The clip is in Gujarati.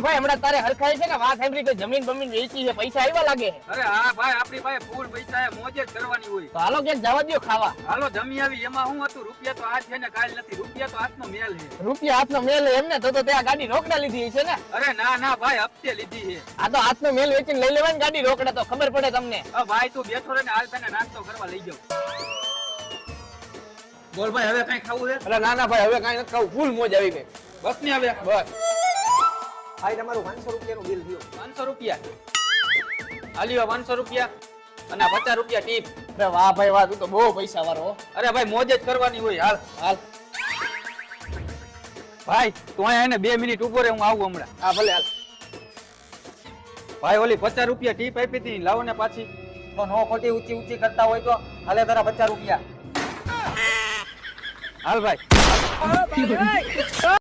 ભાઈ હમણાં તારે હરખાય છે ને વાત સાંભળી કે જમીન બમીન વેચી છે પૈસા આવ્યા લાગે છે. અરે હા ભાઈ આપણી પાસે ફૂલ પૈસા છે, મોજ જ કરવાની હોય. તો હાલો ક્યાંક જવા દ્યો ખાવા. હાલો જમી આવી. એમાં શું હતું, રૂપિયા તો આજ છે ને કાલ નથી. રૂપિયા તો હાથનો મેલ છે. રૂપિયા હાથનો મેલ એમને તો ત્યાં ગાડી રોકડા લીધી છે ને. અરે ના ના ભાઈ હપ્તે લીધી છે. આ તો હાથનો મેલ વેચીને લઈ લેવાય ને ગાડી રોકડા તો ખબર પડે તમને. ભાઈ તું બેઠો રહે ને હાલ તને નાસ્તો કરવા લઈ જાઉં. બોલ ભાઈ હવે કઈ ખાવું છે? અરે ના ના ભાઈ હવે કઈ નથી ખાવું, ફૂલ મોજ આવી ગઈ. બસ ને હવે બસ ભાઈ તમારું 500 રૂપિયાનું બિલ થયું. 500 રૂપિયા હાલ્યો. 500 રૂપિયા અને 50 રૂપિયા ટીપ. અરે વાહ ભાઈ વાહ, તું તો બહુ પૈસા વાળો હો. અરે ભાઈ મોજ જ કરવાની હોય. હાલ હાલ ભાઈ તું અહીંયા એને 2 મિનિટ ઉભો રહે, હું આવું હમણાં. હા ભલે હાલ. ભાઈ ઓલી 50 રૂપિયા ટીપ આપી હતી, લાવો ને પાછી. તો નો ખોટી ઊંચી ઊંચી કરતા હોય તો હાલે તારા 50 રૂપિયા. હાલ ભાઈ.